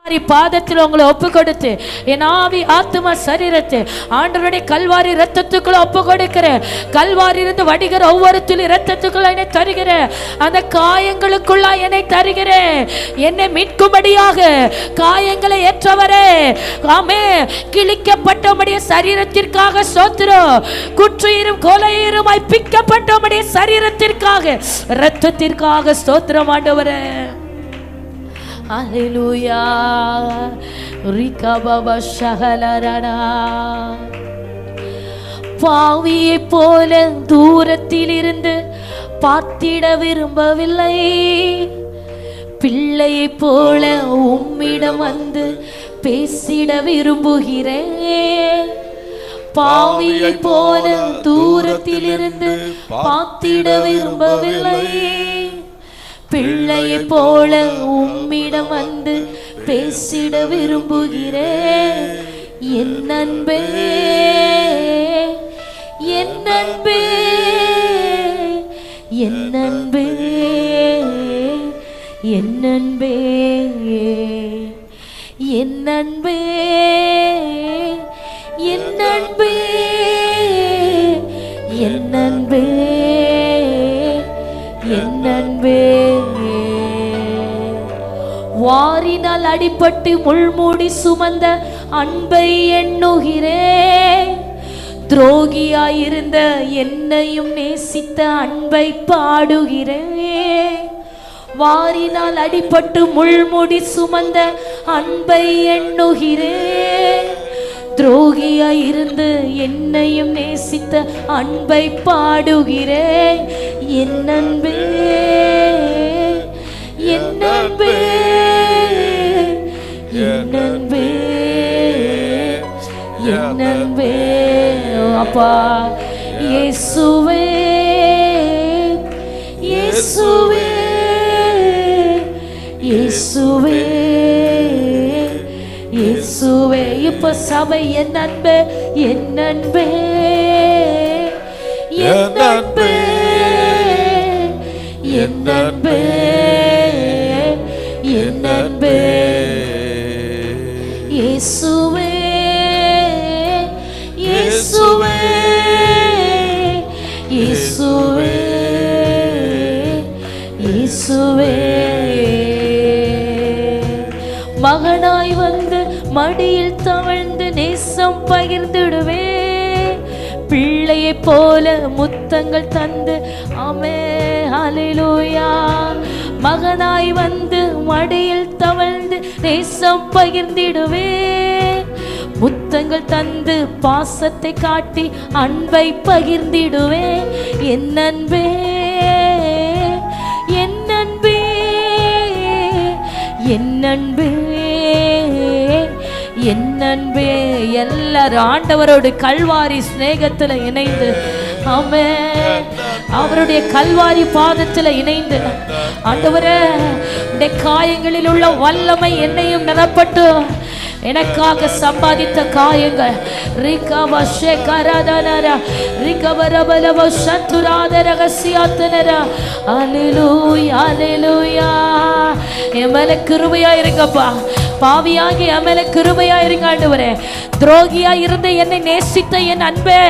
பாதத்தில் உங்களை ஒப்பு கொடுத்து என் ஆவி ஆத்துமா சரீரத்தை ஆண்டவருடைய கல்வாரி இரத்தத்துக்குள்ள ஒப்பு கொடுக்கிறேன். கல்வாரி இருந்து வடிகிற ஒவ்வொரு துளி இரத்தத்துக்குள்ள என்னை தருகிறேன். அந்த காயங்களுக்குள்ள என்னை தருகிறேன். என்னை மீட்கும்படியாக காயங்களை ஏற்றவரே, ஆமே, கிழிக்கப்பட்டவுடைய சரீரத்திற்காக ஸ்தோத்திரம். குற்றுயிரும் கொலையுருமாய் பிக்கப்பட்டவுடைய சரீரத்திற்காக இரத்தத்திற்காக ஸ்தோத்திரம் ஆண்டவரே. ஹல்லேலூயா. ரிகபப ஷஹலரனா. பாவியை போல தூரத்தில் இருந்து பார்த்திட விரும்பவில்லை, பிள்ளையை போல உம்மிடம் வந்து பேசிட விரும்புகிறேன். பாவியை போல தூரத்தில் இருந்து பார்த்திட விரும்பவில்லை, பிள்ளையை போல உம்மிடம் வந்து பேசிட விரும்புகிறேன். என் அன்பே, என் அன்பே, என் அன்பே, என் அன்பே, என் அன்பே, என் அன்பே, என் அன்பே, என் அன்பே. வாரினால் அடிபட்டு முள்மூடி சுமந்த அன்பை எண்ணுகிறேன். துரோகியாயிருந்த என்னையும் நேசித்த அன்பை பாடுகிறேன். வாரினால் அடிபட்டு முள்மூடி சுமந்த அன்பை எண்ணுகிறேன். துரோகியாயிருந்து என்னையும் நேசித்த அன்பை பாடுகிறேன். என் அன்பே, என் அன்பே, என் அன்பே, என் அன்பே. அப்பா இயேசுவே, இயேசுவே, இயேசுவே, இயேசுவே. இப்ப சபை என் அன்பே, என் அன்பே, என் அன்பே, என் அன்பே, என் அன்பே. இயேசுவே, இயேசுவே, இயேசுவே, இயேசுவே. மகனாய் வந்து மடியில் தவழ்ந்து நேசம் பகிர்ந்துடுவே, பிள்ளையை போல முத்தங்கள் தந்து, ஆமே, ஹல்லேலூயா. மகனாய் வந்து மடியில் தவழ்ந்து நேசம் பகிர்ந்திடுவே, முத்தங்கள் தந்து பாசத்தை காட்டி அன்பை பகிர்ந்திடுவே. என் அன்பே, என் அன்பே, என் அன்பே, என் அன்பே. எல்லாரும் ஆண்டவரோடு கல்வாரி சிநேகத்தில் இணைந்து, ஆமென், அவருடைய கல்வாரி பாதத்தில் இணைந்து, ஆண்டவரே உடைய காயங்களில் உள்ள வல்லமை என்னையும் நிரப்பட்டும். எனக்காக சம்பாதித்த காயங்கள் என் மேல கிருபையா இருங்கப்பா. பாவியாகி என் மேல கிருபையா இருங்க ஆண்டவரே. துரோகியா இருந்து என்னை நேசித்த என் அன்பே,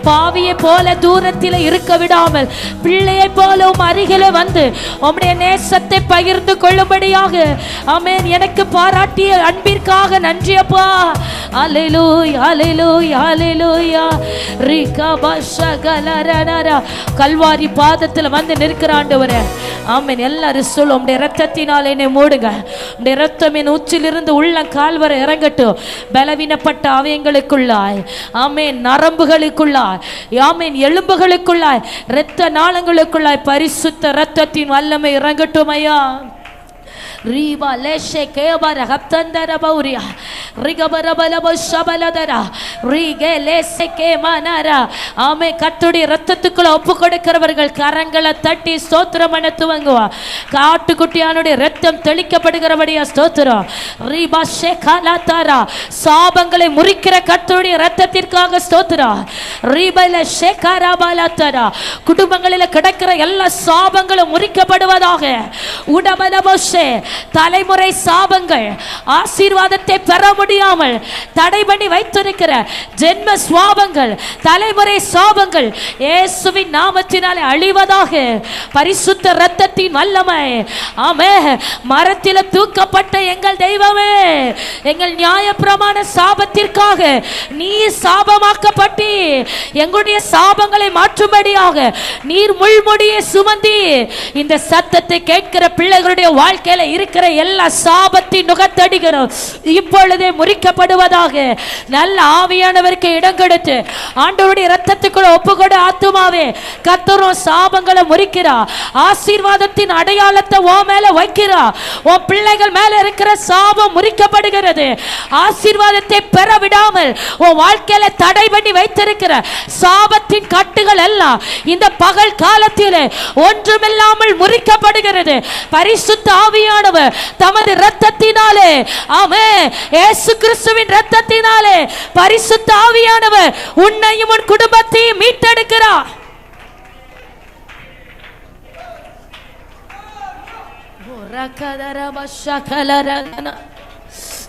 பாவியை போல தூரத்தில் இருக்க விடாமல் பிள்ளையை போல அருகில வந்து உம்முடைய நேசத்தை பகிர்ந்து கொள்ளும்படியாக, ஆமென், எனக்கு பாராட்டிய அன்பிற்காக நன்றி அப்பா. அல்லேலூயா, அல்லேலூயா, அல்லேலூயா. கல்வாரி பாதத்தில் வந்து நிற்கிற ஆண்டவரே, ஆமென். எல்லாரும் சொல்லும், உம்முடைய இரத்தத்தினால் என்னை மூடுங்க. உம்முடைய இரத்தம் என் உச்சிலிருந்து உள்ள கால்வரை இறங்கட்டும். பலவீனப்பட்ட அவயங்களுக்குள்ளாய், ஆமென், நரம்புகளுக்குள்ளாய், ஆமென், எலும்புகளுக்குள்ளாய், இரத்த நாளங்களுக்குள்ளாய் பரிசுத்த இரத்தத்தின் வல்லமை இறங்கட்டும் ஐயா. ரீபா லேஷே கேபர ஹப்தந்தர பௌரியா ரிகபரபலப ஷபலதரா ரீகே லேசே கேமனரா. ஆமே. கர்த்தருடைய இரத்தத்துக்குள்ள ஒப்பு கொடுக்கிறவர்கள் கரங்களை தட்டி ஸ்தோத்திரம் பண்ண துவங்குவா. காட்டுக்குட்டியானுடைய இரத்தம் தெளிக்கப்படுகிறபடியா ஸ்தோத்திரம். ரீபா ஷேகாலாதாரா. சாபங்களை முறிக்கிற கர்த்தருடைய இரத்தத்திற்காக ஸ்தோத்திரம். ரீபல ஷேகாராபாலாதாரா. குடும்பங்களில் கிடக்கிற எல்லா சாபங்களும் முறிக்கப்படுவதாக. உடபலபோஷே. தலைமுறை சாபங்கள் ஆசீர்வாதத்தை பெற முடியாமல் தடை பண்ணி வைத்திருக்கிற ஜென்ம சுவாபங்கள், தலைமுறை சாபங்கள் இயேசுவின் நாமத்தினாலே அழிவதாக. பரிசுத்த இரத்தத்தின் வல்லமை. ஆமே. மரத்தில் தூக்கப்பட்ட எங்கள் தெய்வமே, எங்கள் நியாயப்பிரமாண சாபத்திற்காக நீ சாபமாக்கப்பட்டி எங்களுடைய சாபங்களை மாற்றும்படியாக நீர் முள்முடியை சுமந்தி இந்த சத்தத்தை கேட்கிற பிள்ளைகளுடைய வாழ்க்கையில இருக்கிற எல்லா சாபத்தின் நுகத்தடிகிறோம் இப்பொழுதே முறிக்கப்படுவதாக. நல்ல ஆவியானவருக்கு இடம் கொடுத்து ஆண்டவருடைய இரத்தத்துக்குள்ள ஒப்புக்கொடு. ஆத்துமாவே கர்த்தரும் சாபங்களை முறிக்கிறா. ஆசீர்வாதத்தின் அடையாளத்தை ஓ மேல வைக்கிறா. உன் பிள்ளைகள் மேல இருக்கிற சாபம் முறிக்கப்படுகிறது. ஆசீர்வாதத்தை பெற விடாமல் உன் வாழ்க்கையில தடை பண்ணி வைத்திருக்கிற சாபத்தின் கட்டுகள் எல்லாம் இந்த பகல் காலத்திலே ஒன்றுமில்லாமல் முறிக்கப்படுகிறது. பரிசுத்த ஆவியானவர் தமது இரத்தத்தினாலே, ஆமென், இயேசு கிறிஸ்துவின் இரத்தத்தினாலே பரிசுத்த ஆவியானவர் உன்னையும் உன் குடும்பத்தையும் மீட்டெடுக்கிறார்.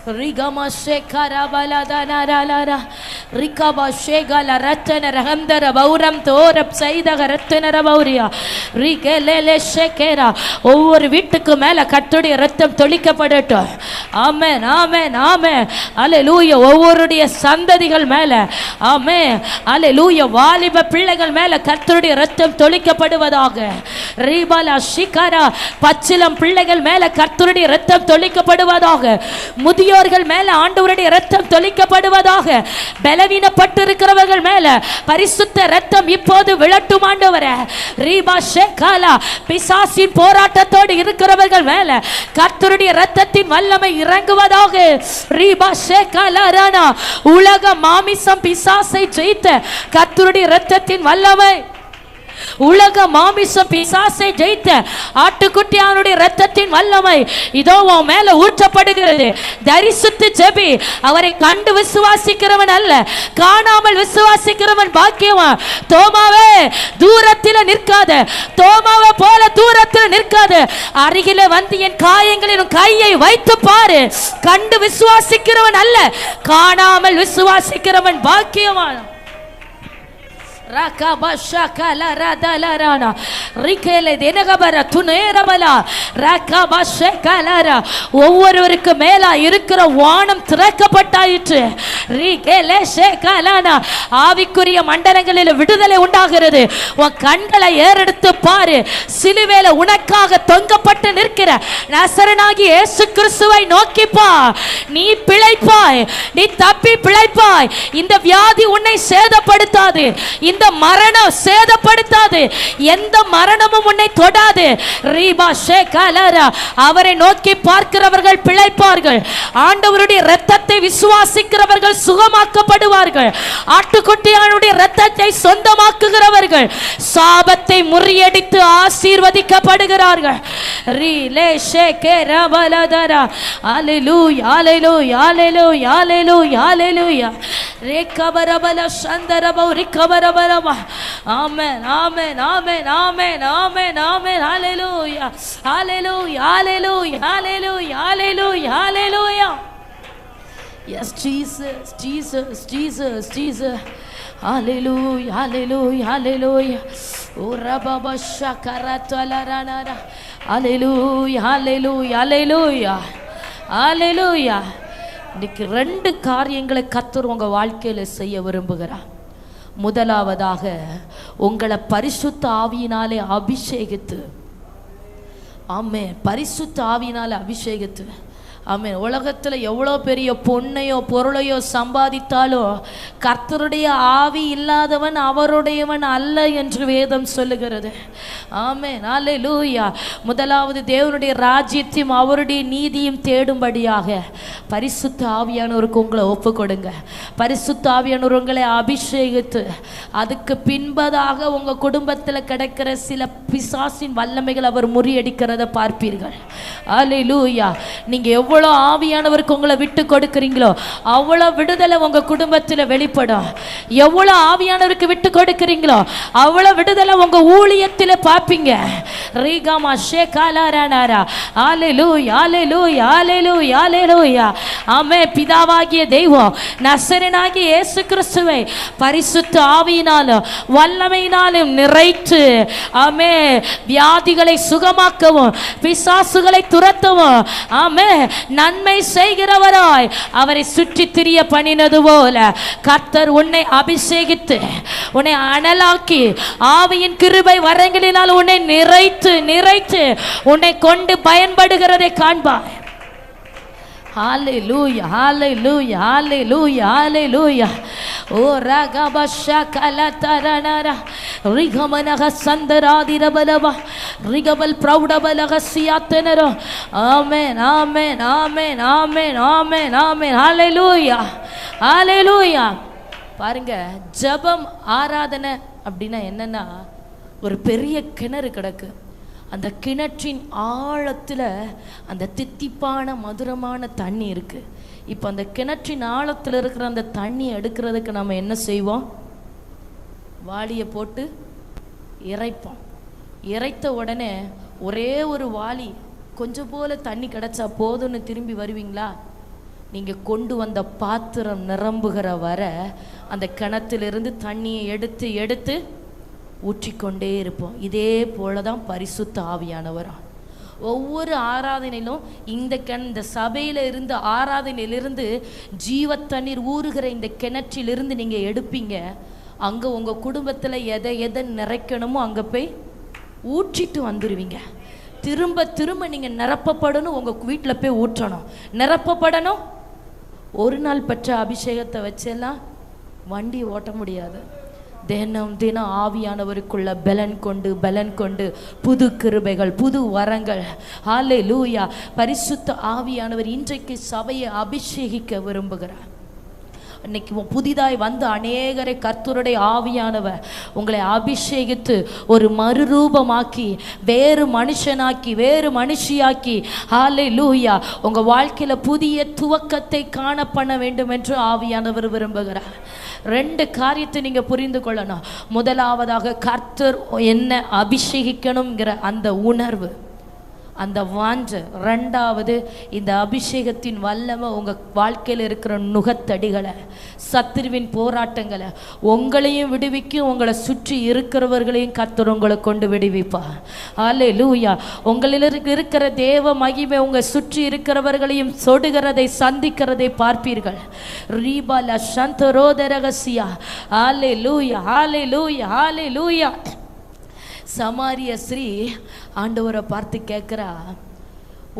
Rigama shekara baladana rikaba shegala ratana rahamdara bauram torap saidha ratana rabauria rigelele shekera. ஒவ்வொரு வீட்டுக்கு மேல கர்த்தருடைய இரத்தம் தெளிக்கப்படட்டும். ஆமென், ஆமென், ஆமென். அல்லேலூயா. ஒவ்வொருடைய சந்ததிகள் மேல, ஆமென், அல்லேலூயா, வாலிப பிள்ளைகள் மேல கர்த்தருடைய இரத்தம் தெளிக்கப்படுவதாக. ரீபாலா ஷிகாரா. பச்சிலம் பிள்ளைகள் மேல கர்த்தருடைய இரத்தம் தெளிக்கப்படுவதாக. முதியோர்கள் மேல ஆண்டவருடைய இரத்தம் தெளிக்கப்படுவதாக. பலவீனப்பட்டிருக்கிறவர்கள் மேல பரிசுத்த இரத்தம் இப்போது விழட்டும் ஆண்டவரே. ரீபா ஷேகாலா. பிசாசின் போராட்டத்தோடு இருக்கிறவர்கள் மேல கர்த்தருடைய இரத்தத்தின் வல்லமை இறங்குவதாக. ரீபா ஷேகாலா ரானா. உலக மாமிசம் பிசாசை ஜெயித்த கர்த்தருடைய இரத்தத்தின் வல்லமை. உலக மாமிசம் பிசாசை ஜெயித்த ஆட்டுக்குட்டியானுடைய இரத்தத்தின் வல்லமை இதோ உன் மேல ஊற்றப்படுகிறது. தரிசித்து ஜெபி. அவரை கண்டு விசுவாசிக்கிறவன் அல்ல, காணாமல் விசுவாசிக்கிறவன் பாக்கியவான். தோமாவே, தூரத்தில் நிற்காத. தோமாவை போல தூரத்தில் நிற்காத. அருகில வந்து என் காயங்களின் கையை வைத்து பாரு. கண்டு விசுவாசிக்கிறவன் அல்ல, காணாமல் விசுவாசிக்கிறவன் பாக்கியவான். Rakabashakala radalarana rikele denagabara tunerabala rakabashakalara. ஒவ்வொருவருக்கு மேல இருக்கிற வானம் திறக்கப்பட்டாயிற்று. ரிகேலே ஷேகலானா. ஆவிக்குரிய மண்டலங்களில் விடுதலை உண்டாகிறது. உன் கண்களை ஏறெடுத்து பாரு. சிலுவையில உனக்காக தொங்கப்பட்டு நிற்கிற நசரனாகி இயேசு கிறிஸ்துவை நோக்கி பார். நீ பிழைப்பாய், நீ தப்பி பிழைப்பாய். இந்த வியாதி உன்னை சேதப்படுத்தாது, இந்த மரணம் சேதப்படுத்தாது, எந்த மரணமும் உன்னை தொடாது. ரீபா ஷேகலாரா. அவரை நோக்கி பார்க்கிறவர்கள் பிழைப்பார்கள். ஆண்டவருடைய இரத்தத்தை விசுவாசிக்கிறவர்கள் சுகமாக்கப்படுவார்கள். ஆட்டுக்குட்டியானுடைய இரத்தத்தை சொந்தமாக்குகிறவர்கள் சாபத்தை முறியடித்து ஆசீர்வதிக்கப்படுகிறார்கள். ரீலே ஷேகராபலதரா. ஹalleluya, ஹalleluya, ஹalleluya, ஹalleluya, ஹalleluya. ரேகபரபல சந்தரபௌ ரிகபரபரப. ஆமென், ஆமென், ஆமென், ஆமென், ஆமென், ஆமென். ஹalleluya, ஹalleluya, ஹalleluya, ஹalleluya, ஹalleluya, ஹalleluya. Yes, Jesus, Jesus, Jesus, Jesus. Hallelujah, hallelujah, hallelujah. Ora baba shakaratwalarana. Hallelujah, hallelujah, hallelujah, hallelujah. இன்னைக்கு ரெண்டு காரியங்களை கர்த்தர் உங்க வாழ்க்கையில செய்ய விரும்புகிறார். முதலாவதாக உங்களை பரிசுத்த ஆவியினாலே அபிஷேகித்து, ஆமென், பரிசுத்த ஆவியினாலே அபிஷேகித்து ஆமென். உலகத்தில் எவ்வளோ பெரிய பொண்ணையோ பொருளையோ சம்பாதித்தாலோ கர்த்தருடைய ஆவி இல்லாதவன் அவருடையவன் அல்ல என்று வேதம் சொல்லுகிறது. ஆமென். அல்லேலூயா. முதலாவது தேவனுடைய ராஜ்யத்தையும் அவருடைய நீதியும் தேடும்படியாக பரிசுத்த ஆவியானவருக்கு உங்களை ஒப்பு கொடுங்க. பரிசுத்த ஆவியானவர் உங்களை அபிஷேகித்து அதுக்கு பின்பதாக உங்கள் குடும்பத்தில் கிடைக்கிற சில பிசாசின் வல்லமைகள் அவர் முறியடிக்கிறத பார்ப்பீர்கள். அல்லேலூயா. நீங்கள் எவ்வளோ ஆவியானவருக்கு உங்களை விட்டு கொடுக்குறீங்களோ அவ்வளோ விடுதலை உங்கள் குடும்பத்தில் வெளிப்படும். எவ்வளோ ஆவியானவருக்கு விட்டு கொடுக்குறீங்களோ அவ்வளோ விடுதலை உங்கள் ஊழியத்தில் பார்ப்பீங்க. ரீகாமா ஷேகாலாரானாரா. அல்லேலூயா, அல்லேலூயா, அல்லேலூயா, அல்லேலூயா. ஆமே. பிதாவாகிய தெய்வம் நசரேயனாகிய இயேசு கிறிஸ்துவை பரிசுத்த ஆவியினாலும் வல்லமையினாலும் நிறைத்து ஆமே வியாதிகளை சுகமாக்கவும் பிசாசுகளை துரத்தவும் ஆமே நன்மை செய்கிறவராய் அவரை சுற்றி திரிய பண்ணினது போல கர்த்தர் உன்னை அபிஷேகித்து உன்னை அனலாக்கி ஆவியின் கிருபை வரங்களினால் உன்னை நிறைத்து நிறைத்து உன்னை கொண்டு பயன்படுகிறதை காண்பாய். Hallelujah, hallelujah, hallelujah, hallelujah. Oh ragabasha kalataranara rigamanaga sandaradirabalava rigabal proudabalaga siyatenero. Amen, amen, amen, amen, amen, amen. Hallelujah, hallelujah. பாருங்க, ஜெபம் ஆராதனை அப்படின்னா என்னன்னா ஒரு பெரிய கிணறு கிடக்கு. அந்த கிணற்றின் ஆழத்தில் அந்த தித்திப்பான மதுரமான தண்ணி இருக்குது. இப்போ அந்த கிணற்றின் ஆழத்தில் இருக்கிற அந்த தண்ணி எடுக்கிறதுக்கு நம்ம என்ன செய்வோம்? வாளியை போட்டு இறைப்போம். இறைத்த உடனே ஒரே ஒரு வாளி கொஞ்சம் போல தண்ணி கிடச்சா போதும்னு திரும்பி வருவீங்களா? நீங்கள் கொண்டு வந்த பாத்திரம் நிரம்புகிற வர அந்த கிணத்திலிருந்து தண்ணியை எடுத்து எடுத்து ஊற்றிக்கொண்டே இருப்போம். இதே போல தான் பரிசுத்த ஆவியானவர். ஒவ்வொரு ஆராதனையிலும் இந்த சபையில் இருந்து ஆராதனையிலிருந்து ஜீவ தண்ணீர் ஊறுகிற இந்த கிணற்றிலிருந்து நீங்கள் எடுப்பீங்க. அங்கே உங்கள் குடும்பத்தில் எதை எதை நிறைக்கணுமோ அங்கே போய் ஊற்றிட்டு வந்துடுவீங்க. திரும்ப திரும்ப நீங்கள் நிரப்பப்படணும். உங்கள் வீட்டில் போய் ஊற்றணும், நிரப்பப்படணும். ஒரு நாள் பெற்ற அபிஷேகத்தை வச்செல்லாம் வண்டி ஓட்ட முடியாது. தினம் தினம் ஆவியானவருக்குள்ள பலன் கொண்டு புது கிருபைகள் புது வரங்கள். ஹல்லேலூயா. பரிசுத்த ஆவியானவர் இன்றைக்கு சபையை அபிஷேகிக்க விரும்புகிறார். இன்னைக்கு புதிதாய் வந்து அநேகரை கர்த்தருடைய ஆவியானவர் உங்களை அபிஷேகித்து ஒரு மறுரூபமாக்கி வேறு மனுஷனாக்கி வேறு மனுஷியாக்கி ஹல்லேலூயா உங்கள் வாழ்க்கையில் புதிய துவக்கத்தை காண பண்ண வேண்டும் என்று ஆவியானவர் விரும்புகிறார். ரெண்டு காரியத்தை நீங்கள் புரிந்து கொள்ளணும். முதலாவதாக கர்த்தர் என்ன அபிஷேகிக்கணுங்கிற அந்த உணர்வு, அந்த வாஞ்ச. ரெண்டாவது இந்த அபிஷேகத்தின் வல்லமை உங்கள் வாழ்க்கையில் இருக்கிற நுகத்தடிகளை சத்துருவின் போராட்டங்களை உங்களையும் விடுவிக்கும், உங்களை சுற்றி இருக்கிறவர்களையும் கர்த்தர் உங்களை கொண்டு விடுவிப்பார். அல்லேலூயா. உங்களில் இருக்கிற தேவ மகிமை உங்கள் சுற்றி இருக்கிறவர்களையும் சொடுகிறதை சந்திக்கிறதை பார்ப்பீர்கள். ரீபாலா சந்தரோதரகசியா. அல்லேலூயா, அல்லேலூயா, அல்லேலூயா. சமாரிய ஸ்ரீ ஆண்டவரை பார்த்து கேட்குறா,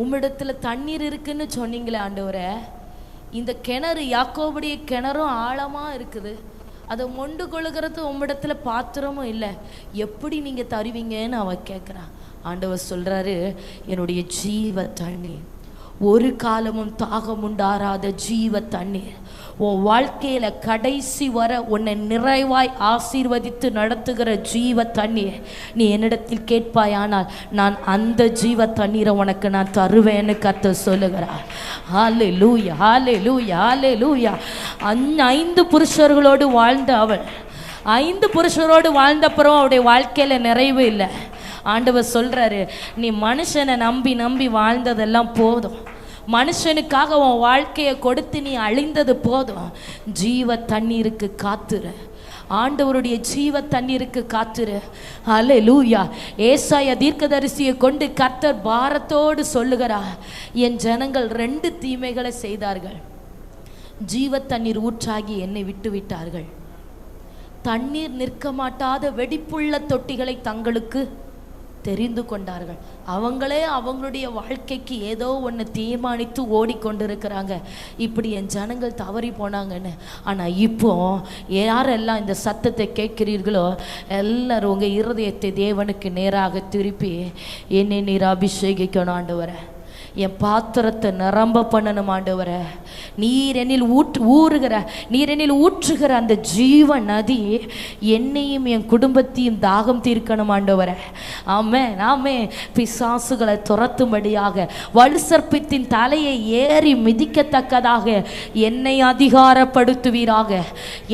உம்மிடத்தில் தண்ணீர் இருக்குன்னு சொன்னீங்களே ஆண்டவரை, இந்த கிணறு யாக்கோபுடைய கிணறும் ஆழமாக இருக்குது, அதை மொண்டு கொள்ளுகிறது உம்மிடத்தில் பாத்திரமும் இல்லை, எப்படி நீங்கள் தருவீங்கன்னு அவ கேட்குறா. ஆண்டவர் சொல்கிறாரு, என்னுடைய ஜீவ தண்ணீர், ஒரு காலமும் தாகம் உண்டாராத ஜீவ தண்ணீர், உன் வாழ்க்கையில் கடைசி வர உன்னை நிறைவாய் ஆசீர்வதித்து நடத்துகிற ஜீவ தண்ணீர் நீ என்னிடத்தில் கேட்பாயானால் நான் அந்த ஜீவ தண்ணீரை உனக்கு நான் தருவேன்னு கர்த்தர் சொல்லுகிறார். ஹல்லேலூயா, ஹல்லேலூயா, ஹல்லேலூயா. 5 புருஷர்களோடு வாழ்ந்த அவள் 5 புருஷரோடு வாழ்ந்தப்புறம் அவருடைய வாழ்க்கையில் நிறைவு இல்லை. ஆண்டவர் சொல்கிறாரு, நீ மனுஷனை நம்பி நம்பி வாழ்ந்ததெல்லாம் போதும், மனுஷனுக்காக உன் வாழ்க்கையை கொடுத்து நீ அழிந்தது போதும், ஜீவ தண்ணீருக்கு காத்துரு, ஆண்டவருடைய ஜீவ தண்ணீருக்கு காத்துரு. அல்லேலூயா. ஏசாயா தீர்க்கதரிசியை கொண்டு கர்த்தர் பாரத்தோடு சொல்லுகிறார், என் ஜனங்கள் 2 தீமைகளை செய்தார்கள். ஜீவ தண்ணீர் ஊற்றாகி என்னை விட்டு விட்டார்கள், தண்ணீர் நிற்க மாட்டாத வெடிப்புள்ள தொட்டிகளை தங்களுக்கு தெரிந்து கொண்டார்கள். அவங்களே அவங்களுடைய வாழ்க்கைக்கு ஏதோ ஒன்று தீர்மானித்து ஓடிக்கொண்டிருக்கிறாங்க, இப்படி என் ஜனங்கள் தவறி போனாங்கன்னு. ஆனால் இப்போ யாரெல்லாம் இந்த சத்தத்தை கேட்கிறீர்களோ எல்லாரும் உங்கள் இருதயத்தை தேவனுக்கு நேராக திருப்பி, என்னை நீர் அபிஷேகிக்கணும் ஆண்டவரே, என் பாத்திரத்தை நிரம்ப பண்ணணும் ஆண்டவரே, நீர் என்னில் நீர் என்னில் ஊற்றுகிற அந்த ஜீவ நதி என்னையும் என் குடும்பத்தையும் தாகம் தீர்க்கணும் ஆண்டவரே. ஆமென் ஆமென். பிசாசுகளை துரத்தும்படியாக, வலுசர்ப்பத்தின் தலையை ஏறி மிதிக்கத்தக்கதாக என்னை அதிகாரப்படுத்துவீராக,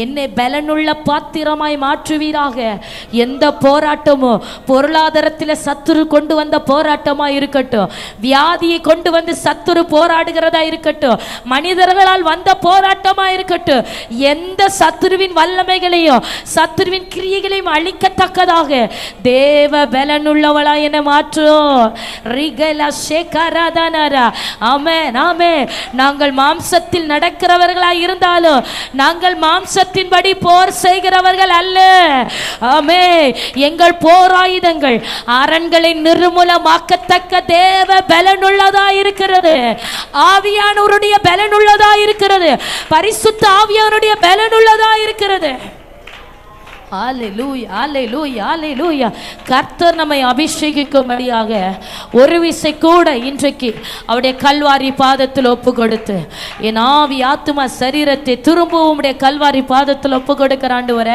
என்னை பலனுள்ள பாத்திரமாய் மாற்றுவீராக. எந்த போராட்டமோ பொருளாதாரத்தில் சத்துரு கொண்டு வந்த போராட்டமாய் இருக்கட்டும், வியாதியை கொண்டு வந்து சத்துரு போராடுகிறதா இருக்கட்டும், மனிதர்களால் வந்த போராட்டமா இருக்கட்டும், எந்த சத்துருவின் வல்லமைகளையும் சத்துருவின் கிரியைகளையும் அழிக்கத்தக்கதாக தேவ பலனுள்ளவளா என மாற்றும். ஆமென் ஆமென். நாங்கள் மாம்சத்தில் நடக்கிறவர்களாய் இருந்தாலும் நாங்கள் மாம்சத்தின்படி போர் செய்கிறவர்கள் அல்ல. ஆமென். எங்கள் போராயுதங்கள் அரண்களை நிர்மூலமாக்கத்தக்க தேவ பலனுள்ளதா இருக்கிறது, ஆவியானவருடைய பலனுள்ளதா இருக்கிறது, பரிசுத்த ஆவியானவருடைய பலனுள்ளதா இருக்கிறது. ஹல்லேலூயா ஹல்லேலூயா ஹல்லேலூயா. கர்த்தர் நம்மை அபிஷேகிக்கும்படியாக ஒரு விசை கூட இன்றைக்கு அவருடைய கல்வாரி பாதத்தில் ஒப்பு கொடுத்து, என் ஆவி ஆத்துமா சரீரத்தை திரும்பவும் உடைய கல்வாரி பாதத்தில் ஒப்பு கொடுக்கிறாண்டு வர,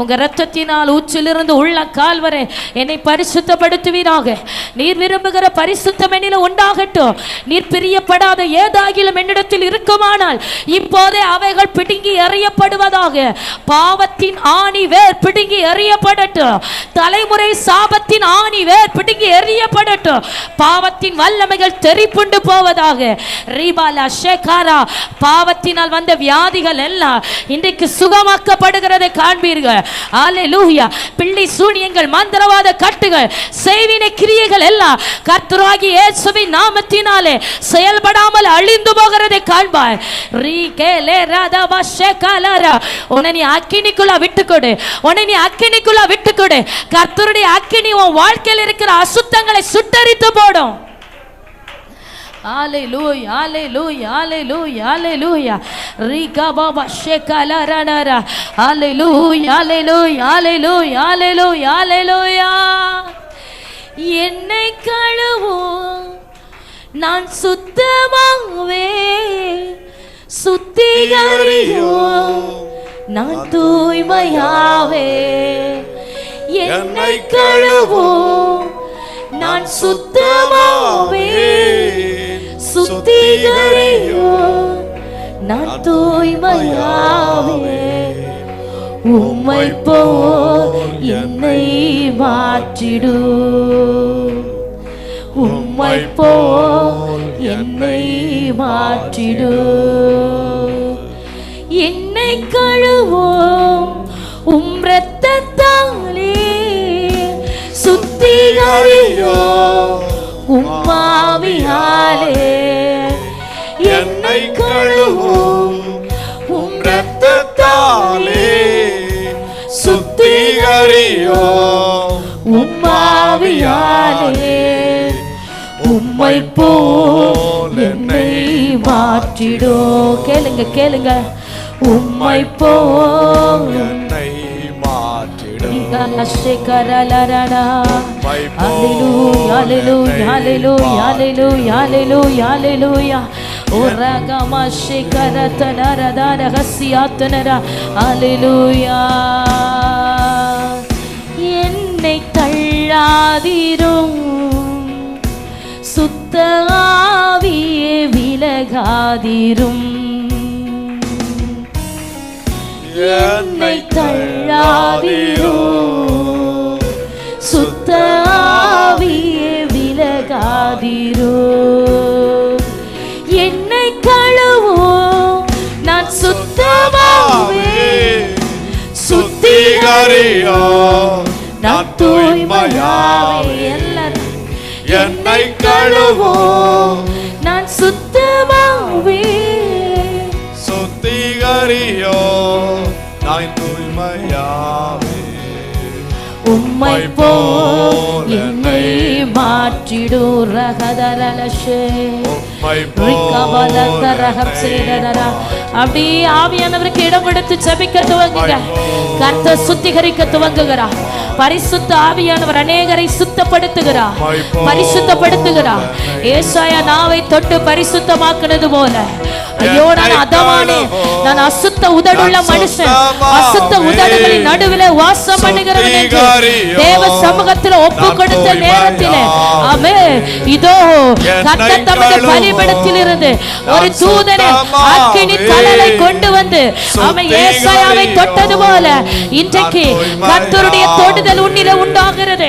உங்க இரத்தத்தினால் உச்சிலிருந்து உள்ள கால் வரை என்னை பரிசுத்தப்படுத்துவீராக. நீர் விரும்புகிற பரிசுத்தம் என்னில உண்டாகட்டும். நீர் பிரியப்படாத ஏதாகிலும் என்னிடத்தில் இருக்குமானால் இப்போதே அவைகள் பிடுங்கி எறியப்படுவதாக. பாவத்தின் ஆணி பிடுங்கி எறியப்படட்டும். தலைமுறை சாபத்தின் ஆணி வேர் பிடுங்கி எறியப்படட்டும். பாவத்தின் வல்லமைகள் தெரிப்புண்டு போவதாக. ரீபாலா ஷேகாரா. பாவத்தினால் வந்த வியாதிகள் எல்லாம் இன்றைக்கு சுகமாக்கப்படுகிறதை காண்பீர்கள். அல்லேலூயா. பிள்ளை சூனியங்கள், மந்திரவாத கட்டுகள், செய்வினை கிரியைகள் எல்லாம் கர்த்தராகிய இயேசுவின் நாமத்தினாலே செயல்படாமல் அழிந்து போகிறதை காண்பாய். ரீகேலே ராதாபா ஷேகாலாரா. உன்னை நீ அக்கினிக்குள்ள விட்டுக்கொடு, உன்னை நீ அக்கினிக்குள்ள விட்டுக்கொடு. கர்த்தருடைய அக்கினி உன் வாழ்க்கையில் இருக்கிற அசுத்தங்களை சுட்டரித்து போடும். ஹல்லேலூயா ஹல்லேலூயா ஹல்லேலூயா ஹல்லேலூயா. ரீகா பாபா ஷேகாலாரானாரா. ஹல்லேலூயா ஹல்லேலூயா ஹல்லேலூயா ஹல்லேலூயா ஹல்லேலூயா. என்னை கழுவும் நான் சுத்தமாவே, சுத்திகரியும் நான் தூய்மையாவே. என்னை கழுவும் நான் சுத்தமாவே, சுத்திகரியும் நான் தூய்மையாவே. உம்மை போல் என்னை மாற்றிடு, உம்மை போல் என்னை மாற்றிடு. என்னை கழுவும் உம் இரத்தத்தாலே, சுத்திகரியும் உம் ஆவியாலே. என்னை கழுவும் உம் இரத்தத்தாலே, சுத்திகரியும் உம் ஆவியாலே. உம்மை போல் என்னை மாற்றிடோ. கேளுங்க கேளுங்க. உம்மை போல் என்னை மாற்றிடோ. ஹல்லேலூயா ஹல்லேலூயா ஹல்லேலூயா ஹல்லேலூயா ஹல்லேலூயா ஹல்லேலூயா. ஓரகமா ஷேகரதனரதா ரகசியாத்தனரா. ஹல்லேலூயா. என்னை தள்ளாதிரும், சுத்த ஆவியே விலகாதிரும். என்னை தள்ளாதிரும், சுத்த ஆவியே விலகாதிரும். என்னை கழுவும் நான் சுத்தமாவே, சுத்திகரியும் நான் தூய்மையாவே. எல்லாரும் என்னை கழுவும் நான் சுத்தமாவே, சுத்திகரியும் நான் தூய்மையாவே. உம்மை போல் என்னை மாற்றிடும் ரகதரலஷே அப்படி ஆவியானவருக்கு இடம் கொடுத்து ஜெபிக்க துவங்குங்க. கர்த்தர் சுத்திகரிக்க துவங்குகிறார். பரிசுத்த ஆவியானவர் அநேகரை சுத்தப்படுத்துகிறார், பரிசுத்தப்படுத்துகிறார். ஏசாயா நாவை தொட்டு பரிசுத்தமாக்குனது போல, ஐயோ நான் அதமானே, நான் அசுத்த உதடுள்ள மனுஷன், அசுத்த உதடுகளின் நடுவிலே வாசம் பண்ணுகிறவன் என்று தேவ சமூகத்தில் ஒப்பு கொடுத்த நேரத்திலே ஆமென். இதோ கர்த்தர் தமது பலிபீடத்தில் இருந்து ஒரு தூதனை அக்கினி தழலை கொண்டு வந்து அவன் ஏசாயாவை தொட்டது போல இன்றைக்கு கர்த்தருடைய தொடுதல் உன்னிலே உண்டாகிறது.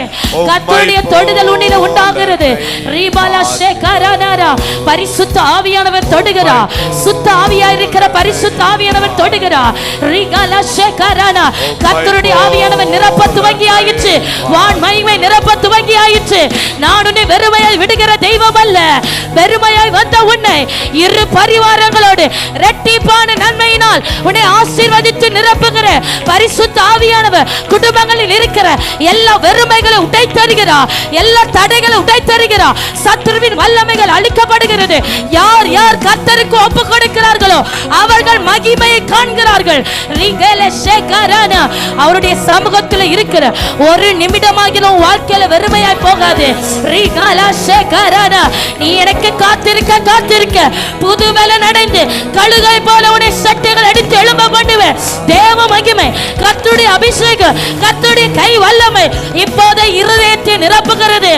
கர்த்தருடைய தொடுதல் உன்னிலே உண்டாகிறது. ரீபாலா ஷேகரானாரா பரிசுத்த ஆவியானவர் தொடுகிறார். சுத்த ஆவியா இருக்கிற பரிசுத்த ஆவியானவர் தொடுகிறார். ரீகாலா ஷேகரானா கர்த்தருடைய ஆவியானவர் நிரப்ப துவங்கி ஆயிற்று. வான் மகிமை நிரப்ப துவங்கி ஆயிற்று. நான் உன்னை வெறுமையாய் விடுகிற தெய்வம் அல்ல. வெறுமையாய் வந்த உன்னை இரு பரிவாரங்களோடு இரட்டிப்பான நன்மையினால் உன்னை ஆசீர்வதித்து நிரப்புகிற பரிசுத்த ஆவியானவர் குடும்பங்களில் இருக்கிற எல்லா வெறுமைகளை உடைத்தருகிறார். எல்லா தடைகளை உடைத்தருகிறார். சத்துருவின் வல்லமைகள் அழிக்கப்படுகிறது. யார் யார் கர்த்தருக்கு ஒப்பு கொடுக்கிறார்களோ அவர்கள் மகிமையை காண்கிறார்கள். அவருடைய சமூகத்தில் இருக்கிற ஒரு நிமிடமாகிலும் வாழ்க்கையில வெறுமையாய் போகாது. நீ எனக்கு காத்திருக்க காத்திருக்க புது பலன் அடைந்து கழுகை போல உன்னை சட்டைகள் அடித்து எழும்ப பண்ணுவேன். தேவ மகிமை, கர்த்தருடைய அபிஷேகம், கர்த்தருடைய கை வல்லமை இப்போது இருதயத்தை நிரப்புகிறது.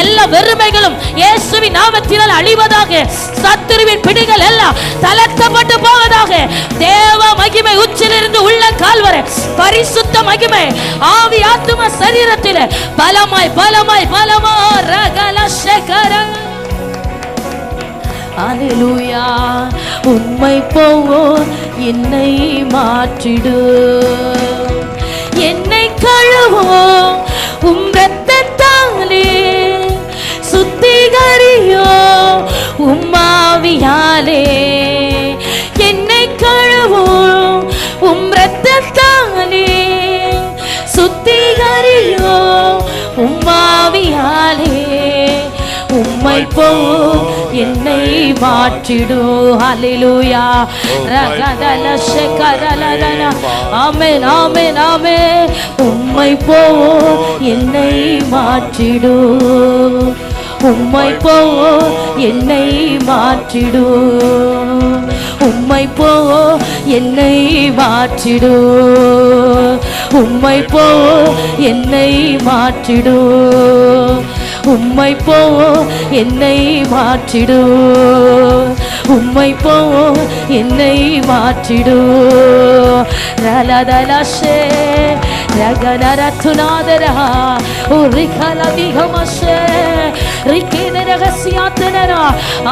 எல்லா வெறுமைகளும் இயேசுவின் நாமத்தினால் அழிவதாக. சத்துருவின் பிடிகள் எல்லாம் தளர்த்தப்பட்டு போவதாக. தேவ மகிமை உச்சிலிருந்து உள்ள கால்வரை பரிசுத்த மகிமை ஆவி ஆத்தும சரீரத்தில் பலமாய் பலமாய் பலமாய் ரகல ஷேகர அல்லேலூயா. உம்மை போவோர் என்னை மாற்றிடு, என்னை கழுவோம் உம் இரத்தத்தாலே, சுத்திகரியோ உம்மாவியாலே. என்னை கழுவோம் உம் இரத்தத்தாலே, சுத்திகரியோ உம்மாவியாலே. உம்மை போ என்னை மாற்றிடு. ஹல்லேலூயா. ரகதல ஷேகரலன ஆமென் ஆமென் ஆமென். உம்மை போ என்னை மாற்றிடு. உம்மை போ என்னை மாற்றிடு. உம்மை போ என்னை மாற்றிடு. உம்மை போ என்னை மாற்றிடு. உம்மை போ என்னை மாற்றிடு. உம்மை போ என்னை மாற்றிடு. ரலதலஷே ரகனரத்துநாதரா உரிகலதிகமஷே ரிகேனரகசியாத்தனரா.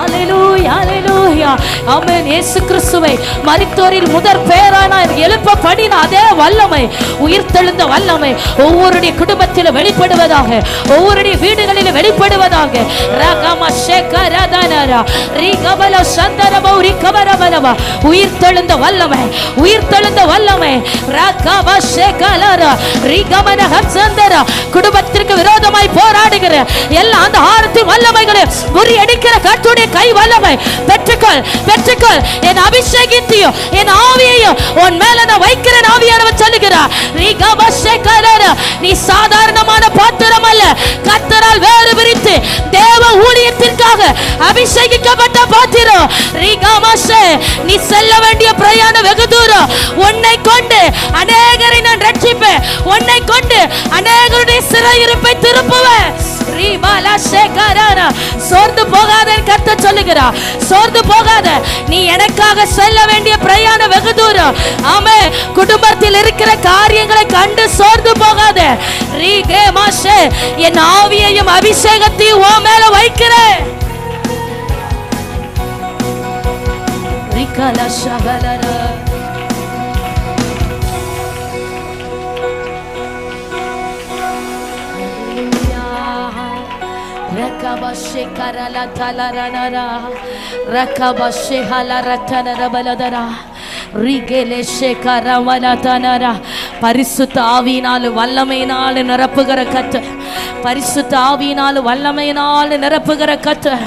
அல்லேலூயா அல்லேலூயா ஆமென். இயேசு கிறிஸ்துவை மரித்தோரில் முதற் பேரானாய் எழுப்ப பண்ணின அதே வல்லமை, உயிர்த்தெழுந்த வல்லமை ஒவ்வொருடைய குடும்பத்தில் வெளிப்படுவதாக, ஒவ்வொருடைய வீடுகளில் வெளிப்படுவதாக. ரகமஷேகரதனரா ரிகபல சந்தரபௌரி கபரபலவா உயிர்த்தெழுந்த வல்லமை, உயிர்த்தெழுந்த வல்லமை. ரகமஷேகலரா ரிகமன ஹம்சந்தரா குடும்பத்திற்கு விரோதமாய் போராடுகிற எல்லா அந்த ஆரத்தின் வல்லமைகளை முறியடிக்கிற கர்த்தருடைய கை வல்லமை பெற்றுக்கொள் பெற்றுக்கொள். என் அபிஷேகத்தையும் என் ஆவியையும் உன் மேல நான் வைக்கிறேன் ஆவியானவர் சொல்லுகிறார். நீ சாதாரணமான பாத்திரம் அல்ல, கர்த்தரால் வேறு பிரித்து தேவ ஊழியத்திற்காக அபிஷேகிக்கப்பட்ட பாத்திரம். நீ செல்ல வேண்டிய பிரயாணம் வெகு தூரம். உன்னை கொண்டு அநேகரை நான் ரட்சிப்பேன். உன்னை கொண்டு அநேகருடைய சிறையிருப்பை திருப்புவேன். சோர்ந்து போகாத கர்த்தர் சொல்லுகிறார். சோர்ந்து போகாத, நீ எனக்காக செல்ல வேண்டிய பிரயாணம் வெகு தூரம். ஆமே, குடும்பத்தில் இருக்கிற காரியங்களை கண்டு சோர்ந்து போகாத. என் ஆவியையும் அபிஷேகத்தையும் உன் மேல வைக்கிறேன். Rakabashe karala talarana, rakabashe halaratana baladara, rigele shekara walatanara. பரிசுத்த ஆவியினால் வல்லமையினால் நிரப்புகிற கர்த்தர், பரிசுத்த ஆவியினால் வல்லமையினால் நிரப்புகிற கர்த்தர்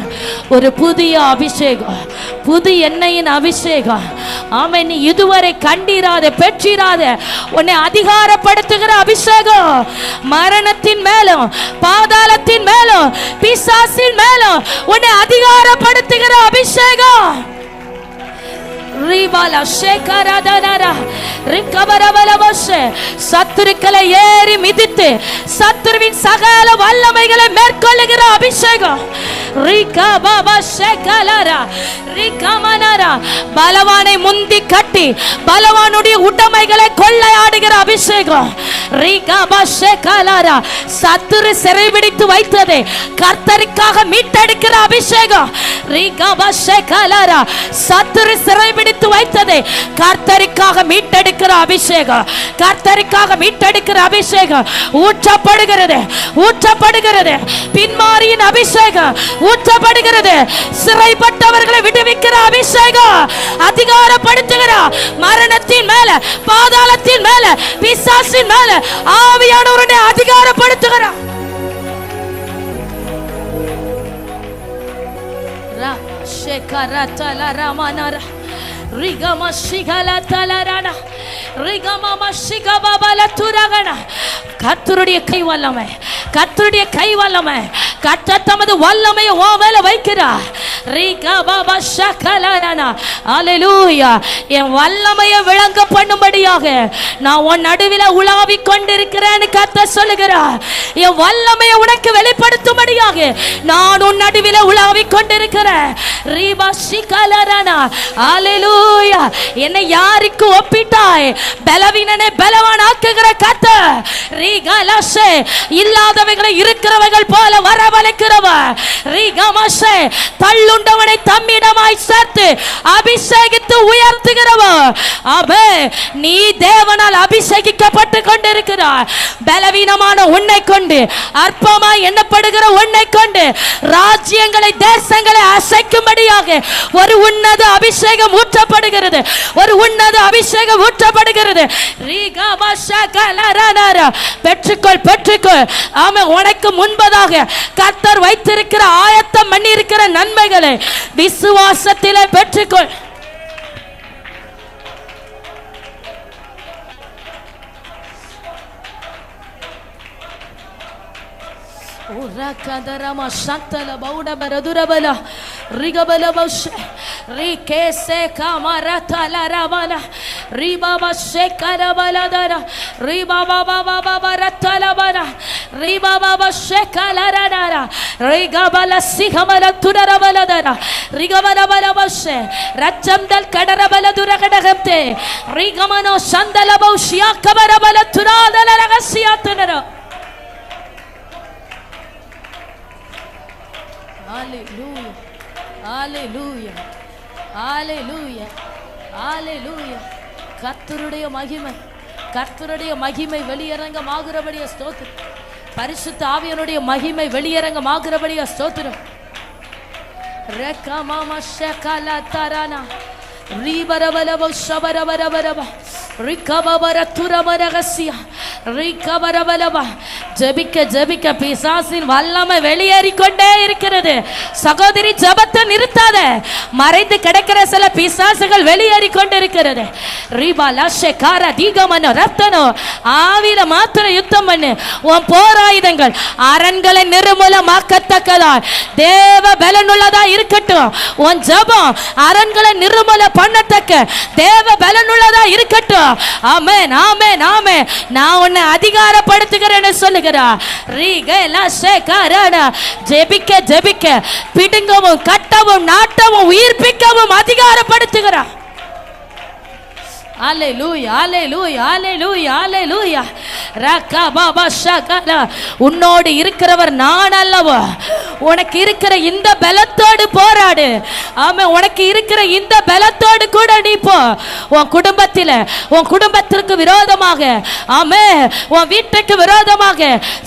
ஒரு புதிய அபிஷேகம், புது எண்ணெயின் அபிஷேகம். ஆமென். நீ இதுவரை கண்டிராத பெற்றிராத உன்னை அதிகாரப்படுத்துகிற அபிஷேகம், மரணத்தின் மேலும் பாதாளத்தின் மேலும் பிசாசின் மேலும் உன்னை அதிகாரப்படுத்துகிற அபிஷேகம். சத்துருக்களை ஏறி மிதித்து சத்துருவின் சகல வல்லமைகளை மேற்கொள்ளுகிற அபிஷேகம். பலவானை முந்தி கட்டி பலவானுடைய உடைமைகளை கொள்ளையாடுகிற அபிஷேகம். சத்துரு சிறைபிடித்து வைத்ததை கர்த்தருக்காக மீட்டெடுக்கிற அபிஷேகம். சத்துரு சிறைபிடித்து வைத்ததை கர்த்தருக்காக மீட்டெடுக்கிற அபிஷேகம். கர்த்தருக்காக மீட்டெடுக்கிற அபிஷேகம் ஊற்றப்படுகிறது, ஊற்றப்படுகிறது. பின்மாரியின் அபிஷேகம் ஊற்றப்படுகிறது. சிறைப்பட்டவர்களை விடுவிக்கிற அபிஷேகம் அதிகாரப்படுத்துகிற மரணத்தின் மேல பாதாளத்தின் மேல பிசாசின் மேல ஆவியானவருடைய அதிகாரப்படுத்துகிறார். கர்த்தருடைய கை வல்லமை, கர்த்தருடைய கை வல்லமை, கர்த்தர் தமது வல்லமையை உன் மேல வைக்கிறார். என் வல்லமையை விளங்க பண்ணும்படியாக நான் உன் நடுவில் உலாவிக் கொண்டிருக்கிறேன் கர்த்தர் சொல்லுகிறார். என் வல்லமையை உனக்கு வெளிப்படுத்தும்படியாக நான் உன் நடுவில் உலாவிக் கொண்டிருக்கிறேன். என்னை யாருக்கு ஒப்பிட்டாய்? பலவீனனை பலவான் ஆக்குகிற கர்த்தர். இல்லாதவைகளை இருக்கிறவர்கள் போல வரவழைக்கிறவர். தள்ளுண்டவனை தம்மிடமாய் சேர்த்து அபிஷேகித்து உயர்த்துகிறவர். நீ தேவனால் அபிஷேகிக்கப்பட்டு கொண்டிருக்கிறார். பலவீனமான உன்னை கொண்டு, அற்பமாய் எண்ணப்படுகிற உன்னை கொண்டு ராஜ்யங்களை தேசங்களை அசைக்கும்படியாக ஒரு உன்னத அபிஷேகம் ஊற்றப்படுகிறது, ஒரு உன்னத அபிஷேகம் ஊற்றப்படுகிறது. பெற்றுக்கொள், பெற்றுக்கொள். ஆமென். உனக்கு முன்பதாக கர்த்தர் வைத்திருக்கிற ஆயத்தம் பண்ணி இருக்கிற நன்மைகளை விசுவாசத்திலே பெற்றுக்கொள். Urakadara shantala bauda baradurabala rigabala bash rikese kamarata la rabala ribaba shekara baladara ribaba baba baratala bana ribaba shekala radara rigabala sihamala tudara baladara rigabala balabashe rachamdal kadara baladura kadagamte rigamano shandala baushya kabara balaturada la ragasiyatunara. Hallelujah, hallelujah, hallelujah, hallelujah. கர்த்தருடைய மகிமை, கர்த்தருடைய மகிமை வெளியரங்கமாகிறபடிய ஸ்தோத்திரம். பரிசுத்த ஆவியானுடைய மகிமை வெளியரங்கமாகிறபடிய ஸ்தோத்திரம். ரகமாமா ஷகலா தரானா ரீபரபலப ஷபரபரபரப ரிகபபர துரபரகசியா ரிகபரபலப. ஜெபிக்க ஜெபிக்க பிசாசின் வல்லமை வெளியேறிக்கொண்டே இருக்கிறது. சகோதரி, ஜெபத்தை நிறுத்தாத. மறைந்து கிடக்கிற சில பிசாசுகள் வெளியேறி கொண்டிருக்கிறது. ஆவில மாத்திர யுத்தம் பண்ணு. உன் போராயுதங்கள் அரண்களை நிர்மூலமாக்கத்தக்கதா தேவ பலனுள்ளதா இருக்கட்டும். உன் ஜெபம் அரண்களை நிர்மூல பண்ணத்தக்க தேவ பலனுள்ளதா இருக்கட்டும். ஆமென், ஆமென், ஆமென். நான் உன்னை அதிகாரப்படுத்துகிறேன்னு சொல்லுகிறேன். ஜெபிக்க ஜெபிக்க பிடுங்கவும் கட்டவும் நாட்டவும் உயிர்ப்பிக்கவும் அதிகாரப்படுத்துகிறார். Hallelujah, hallelujah, hallelujah, hallelujah. ரகபப ஷகல. உன்னோடு இருக்கிறவர் நான் அல்லவா? உனக்கு இருக்கிற இந்த பலத்தோடு போராடு. ஆமென். உனக்கு இருக்கிற இந்த பலத்தோடு கூட நீ போ. உன் குடும்பத்தில், உன் குடும்பத்திற்கு விரோதமாக, ஆமென், உன் வீட்டுக்கு விரோதமாக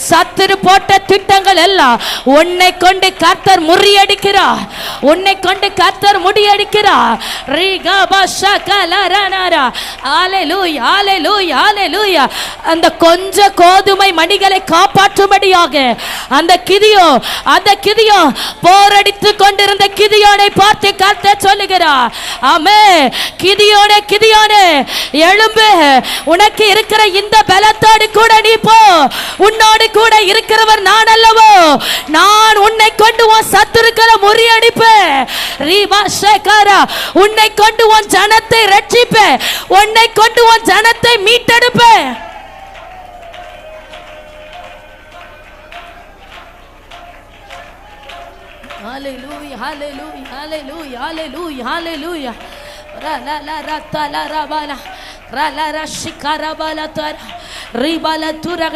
சத்துரு போட்ட திட்டங்கள் எல்லாம் உன்னை கொண்டு கர்த்தர் முறியடிக்கிறார். உன்னை கொண்டு கர்த்தர் முறியடிக்கிறார். ரிகப ஷகல ரனரா ஹalleluya ஹalleluya ஹalleluya. அந்த கொஞ்ச கோதுமை மணிகளை காப்பாற்றும்படியாக அந்த கிதியோன் போரடித்து கொண்டிருந்த கிதியோனை பார்த்து கர்த்தர் சொல்லுகிறார், ஆமென், கிதியோனே எழும்பு, உனக்கு இருக்கிற இந்த பலத்தோடு கூட நீ போ, உன்னோடு கூட இருக்கிறவர் நான் அல்லவோ, நான் உன்னை கொண்டு உன் சத்துருக்களை முறியடிப்பேன், உன்னை கொண்டு உன் ஜனத்தை ரட்சிப்பேன், உன்னை கொண்டு உன் ஜனத்தை மீட்டெடுப்பேன். Hallelujah, hallelujah, hallelujah, hallelujah, hallelujah. Ra la la ra ta la ra ba la ra la ra shikara ba la ta ri ba la tu ra